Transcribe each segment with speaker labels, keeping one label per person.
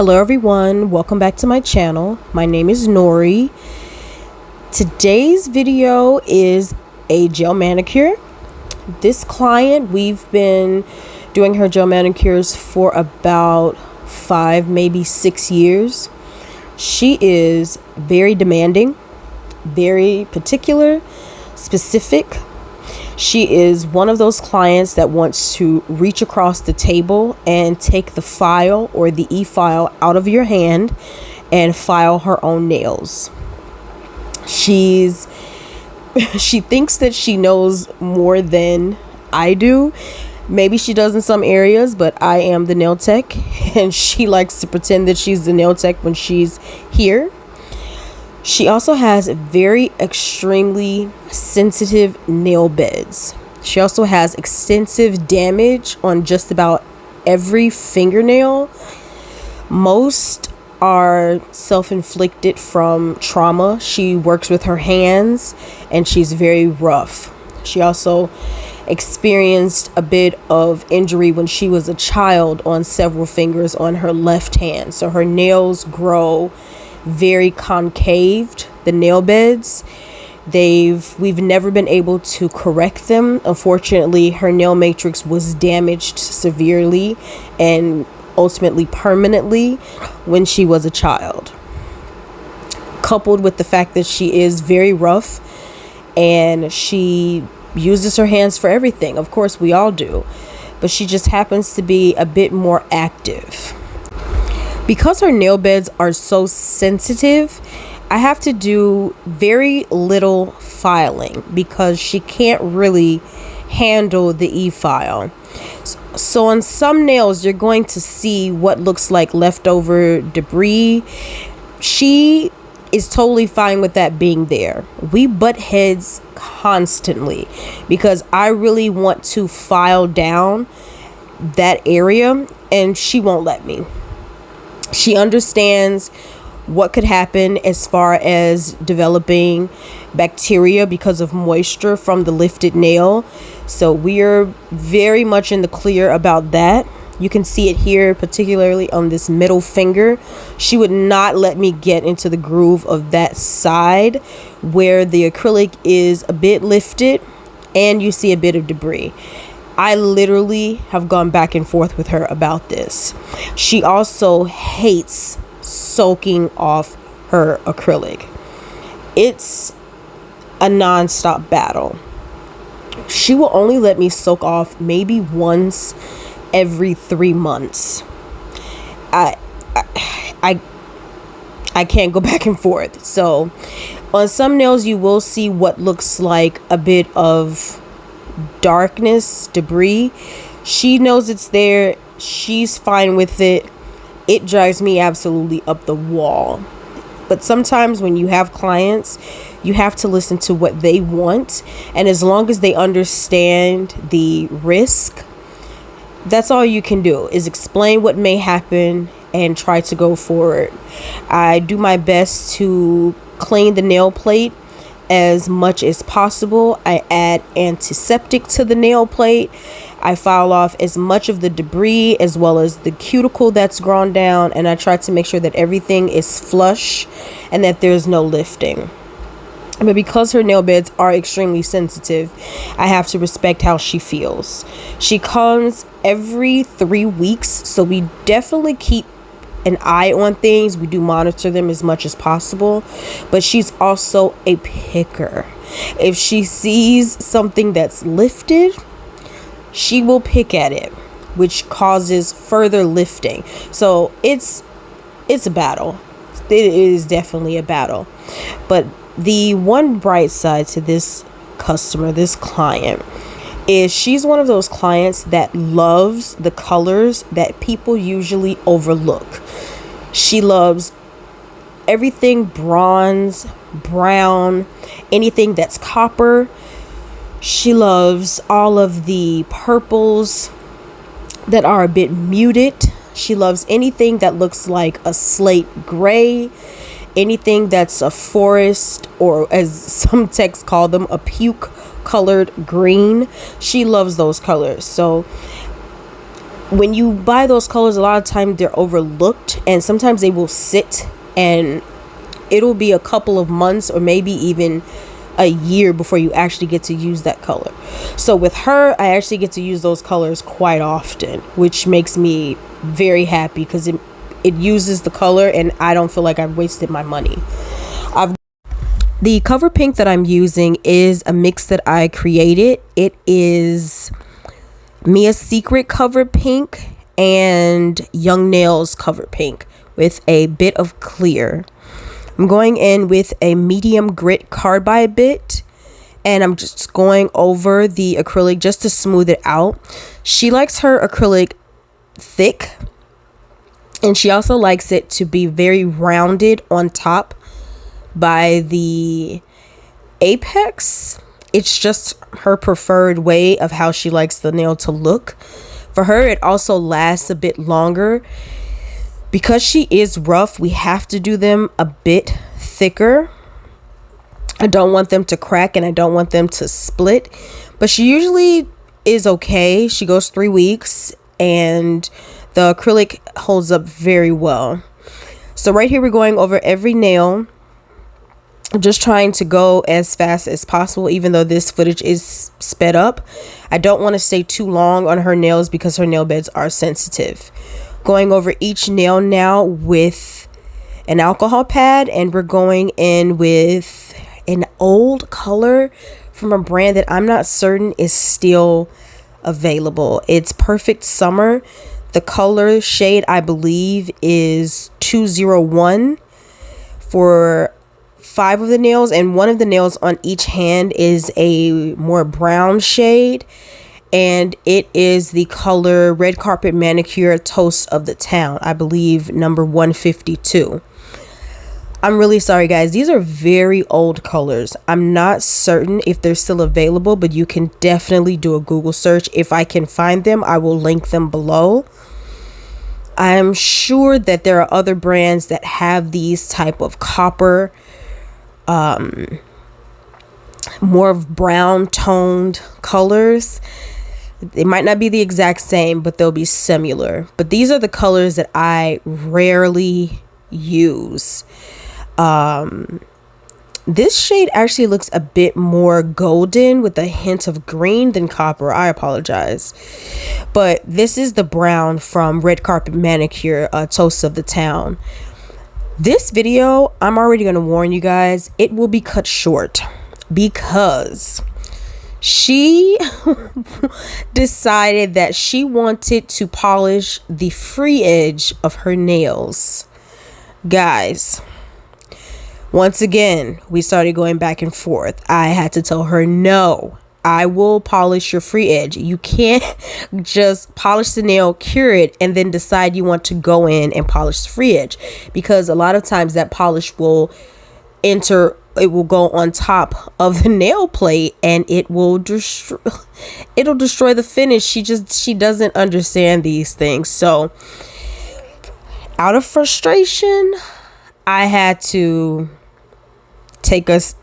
Speaker 1: Hello everyone, welcome back to my channel. My name is Nori. Today's video is a gel manicure. This client, we've been doing her gel manicures for about 5, maybe 6 years. She is very demanding, very particular, specific. She is one of those clients that wants to reach across the table and take the file or the e-file out of your hand and file her own nails. She thinks that she knows more than I do. Maybe she does in some areas, but I am the nail tech, and she likes to pretend that she's the nail tech when she's here. She also has very extremely sensitive nail beds. She also has extensive damage on just about every fingernail. Most are self-inflicted from trauma. She works with her hands and she's very rough. She also experienced a bit of injury when she was a child on several fingers on her left hand. So her nails grow very concaved, the nail beds. We've never been able to correct them. Unfortunately, her nail matrix was damaged severely and ultimately permanently when she was a child. Coupled with the fact that she is very rough and she uses her hands for everything. Of course, we all do, but she just happens to be a bit more active. Because her nail beds are so sensitive, I have to do very little filing because she can't really handle the e-file. So on some nails, you're going to see what looks like leftover debris. She is totally fine with that being there. We butt heads constantly because I really want to file down that area and she won't let me. She understands what could happen as far as developing bacteria because of moisture from the lifted nail. So we are very much in the clear about that. You can see it here, particularly on this middle finger. She would not let me get into the groove of that side where the acrylic is a bit lifted and you see a bit of debris. I literally have gone back and forth with her about this. She also hates soaking off her acrylic. It's a non-stop battle. She will only let me soak off maybe once every 3 months. I can't go back and forth. So on some nails you will see what looks like a bit of darkness, debris. She knows it's there. She's fine with it. It drives me absolutely up the wall. But sometimes when you have clients, you have to listen to what they want, and as long as they understand the risk, that's all you can do is explain what may happen and try to go forward. I do my best to clean the nail plate as much as possible. I add antiseptic to the nail plate. I file off as much of the debris as well as the cuticle that's grown down, and I try to make sure that everything is flush and that there's no lifting. But because her nail beds are extremely sensitive, I have to respect how she feels. She comes every 3 weeks, so we definitely keep an eye on things. We do monitor them as much as possible, but she's also a picker. If she sees something that's lifted, she will pick at it, which causes further lifting. So it's a battle. It is definitely a battle. But the one bright side to this customer, this client, is she's one of those clients that loves the colors that people usually overlook. She loves everything bronze, brown, anything that's copper. She loves all of the purples that are a bit muted. She loves anything that looks like a slate gray, anything that's a forest, or as some texts call them, a puke colored green. She loves those colors. So when you buy those colors, a lot of times they're overlooked, and sometimes they will sit and it'll be a couple of months or maybe even a year before you actually get to use that color. So with her, I actually get to use those colors quite often, which makes me very happy because it uses the color and I don't feel like I've wasted my money. The cover pink that I'm using is a mix that I created. It is Mia's Secret cover pink and Young Nails cover pink with a bit of clear. I'm going in with a medium grit carbide bit, and I'm just going over the acrylic just to smooth it out. She likes her acrylic thick, and she also likes it to be very rounded on top by the apex. It's just her preferred way of how she likes the nail to look. For her, it also lasts a bit longer. Because she is rough, we have to do them a bit thicker. I don't want them to crack and I don't want them to split, but she usually is okay. She goes 3 weeks and the acrylic holds up very well. So right here, we're going over every nail. I'm just trying to go as fast as possible, even though this footage is sped up. I don't want to stay too long on her nails because her nail beds are sensitive. Going over each nail now with an alcohol pad, and we're going in with an old color from a brand that I'm not certain is still available. It's Perfect Summer. The color shade, I believe, is 201 for 5 of the nails, and one of the nails on each hand is a more brown shade, and it is the color Red Carpet Manicure Toast of the Town, I believe number 152. I'm really sorry, guys. These are very old colors. I'm not certain if they're still available, but you can definitely do a Google search. If I can find them, I will link them below. I'm sure that there are other brands that have these type of copper, more of brown toned colors. They might not be the exact same, but they'll be similar. But these are the colors that I rarely use. This shade actually looks a bit more golden with a hint of green than copper. I apologize. But this is the brown from Red Carpet Manicure Toast of the Town. This video, I'm already going to warn you guys, it will be cut short because she decided that she wanted to polish the free edge of her nails. Guys, once again, we started going back and forth. I had to tell her, no, I will polish your free edge. You can't just polish the nail, cure it, and then decide you want to go in and polish the free edge, because a lot of times that polish will go on top of the nail plate and it'll destroy the finish. She doesn't understand these things. So out of frustration, I had to take us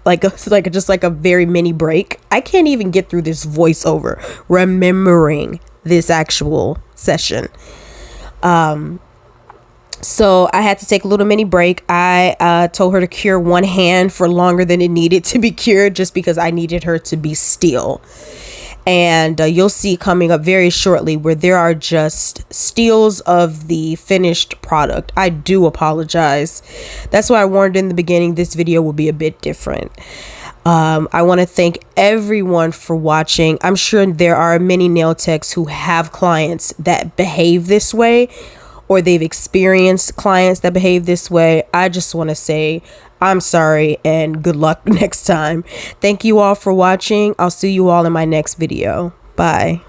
Speaker 1: just like a very mini break. I can't even get through this voiceover remembering this actual session. So I had to take a little mini break. I told her to cure one hand for longer than it needed to be cured, just because I needed her to be still. And you'll see coming up very shortly where there are just steals of the finished product. I do apologize. That's why I warned in the beginning this video will be a bit different. I want to thank everyone for watching. I'm sure there are many nail techs who have clients that behave this way, or they've experienced clients that behave this way. I just want to say I'm sorry and good luck next time. Thank you all for watching. I'll see you all in my next video. Bye.